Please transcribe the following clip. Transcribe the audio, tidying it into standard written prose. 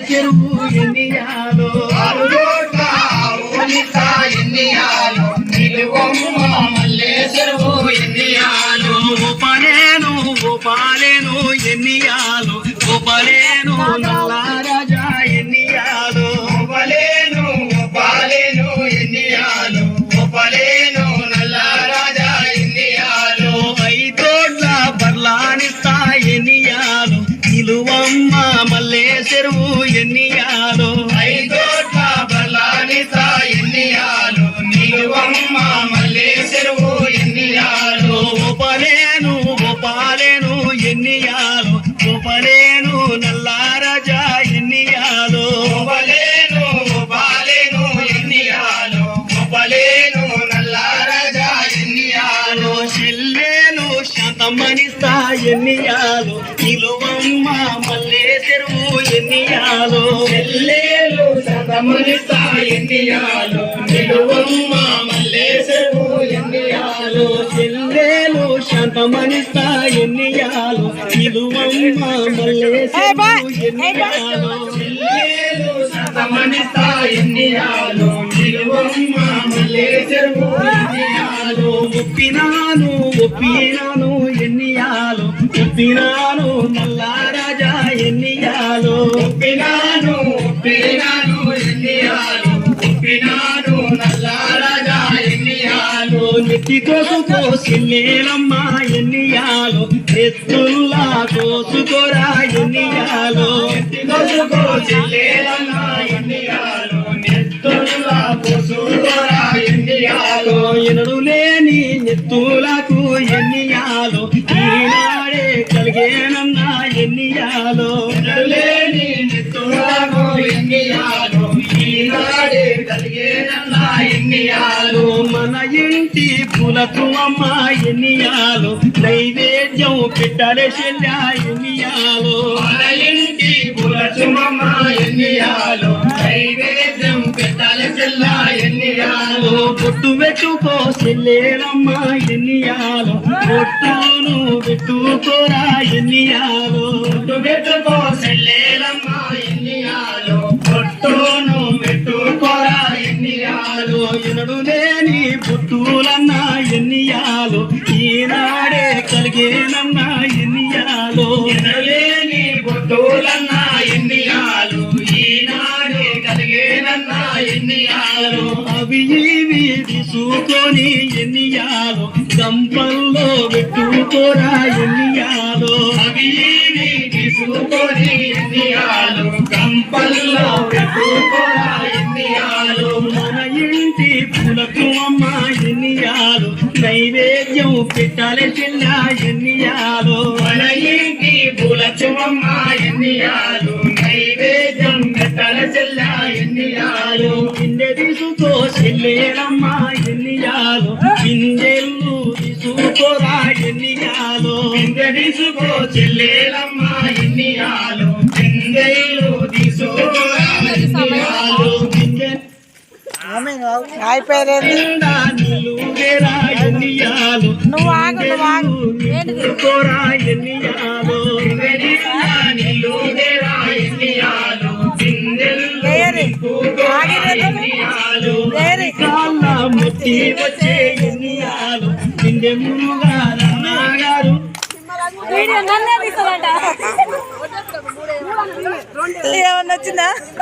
చెరువు ఎన్నియాలో ఎన్నియాలో నిలువమ్మ మల్లె చెరువు ఎన్నియాలో ఓపాలేను ఓపాలేను ఎన్నియాలో ఓపాలేను నల్లారాజా ఎన్నియాలో ఓపలేను ఓపాలేను ఎన్నియాలో ఓపలేను నల్లారాజా ఎన్నియాలో ఐదోడ్ల బర్లానిస్తా ఎన్నియాలో నిలువమ్మ మల్లె చెరువు ఎన్నియాలో ఐదోట్ల బలానిసా ఎన్నియాలో నిలువమ్మ మల్లె చెరువు ఎన్నియాలో ఓపలేను ఓపాలేను ఎన్నియాలో ఓపలేను నల్లారాజా ఎన్నియాలో ఓపలేను ఓపాలేను ఎన్నియాలో ఓపలేను నల్లారాజా ఎన్నియాలో చెల్లేలు శాతమనిస్తా ఎన్నియాలో నిలువమ్మ మల్లె చెరువు ఎన్నియాలో చెల్లేలు శతమునిసా ఎన్నియాలో నిలువమ్మ మల్లె చెరువు ఎన్నియాలో చెల్లేలు శాతమనిస్తా ఎన్నియాలో నిలువమ్మ మల్లె చెరువు ఎన్నియాలో చెల్లేలు శతమునిసా ఎన్నియాలో నిలువమ్మ మల్లె చెరువు ఎన్నియాలో ఒప్పినాను ఒప్పినాను ఎన్నియాలో ఒప్పినాను నల్లారాజా ఎన్నియాలో ఒప్పినాను ఒప్పినాను ఎన్నియాలో ఒప్పినాను నల్లారాజా ఎన్నియాలో నెత్తి కోసుకో సిల్లేలమ్మ ఎన్నియాలో ఎత్తుల్లా కోసుకోరా ఎన్నియాలో కొసుకో చెల్లేలమ్మ ఎన్నియాలో నెత్తుల్లా కొసుకోరా ఎన్నియాలో ఎనడు లేని నెత్తులకు ఎన్నియాలో ఈనాడే కలిగేనన్నా ఎన్నియాలో లేని నెత్తులకు ఎన్నియాలో ఈనాడే కలిగేనన్నా ఎన్నియాలో మన ఇంటి పులకు అమ్మ ఎన్నియాలో నైవేద్యం పెట్టాలే చెల్లా ఎన్నియాలో మన ఇంటి పులచుమమ్మ ఎన్నియాలో నైవేద్యం పెట్టాలి చెల్లా ఎన్నియాలో బొట్టు పెట్టుకో చెల్లేలమ్మ ఎన్నియాలో బొట్టును పెట్టుకోరా ఎన్నియాలో పెట్టుకో చెల్లేలమ్మ ఎన్నియాలో పొట్టును పెట్టుకోరా ఎన్నియాలో ఎనడు లేని బొట్టులన్నా ఎన్నియాలో ఈనాడే కలిగేనన్నా ఎన్నియాలో ఎనలేని బొట్టులన్నా ఎన్నియాలు ఈనాడే కలిగేనన్నా ఎన్నియాలు అవి ఇవి తీసుకొని ఎన్నియాలో గంపల్లో పెట్టుకోరా ఎన్నియాలో అవి ఇవి తీసుకొని ఎన్నియాలు గంపల్లో పెట్టుకోరా ఎన్నియాలు మన ఇంటి పులకు అమ్మ ఎన్నియాలో నైవేద్యం పెట్టాలి చెల్లా ఎన్నియాలో మన ఇంటి పులచుమమ్మ ఎన్నియాలు నైవేద్యం పెట్టాల చెల్లా ఎన్నియాలు పిందె తీసుకో చెల్లేరమ్మ ఎన్నియాలో పిందెళ్ళు తీసుకోరా ఎన్నియాలో తీసుకో చెల్లేలమ్మ ఎన్నియాలు పిందెలు తీసుకోరా ఎన్నియాలో నిలువేరా ఎన్నియాలో నువ్వు ఆగు తీసుకోరా ఎన్నియాలో నిలువేరా ఎన్నియాలు పిందెలు ఎన్నియాలు కాళ్ళ ముట్టి వచ్చే ఎన్నియాలో పిందె మురుగా రాగారు ఏమన్నా వచ్చిందా?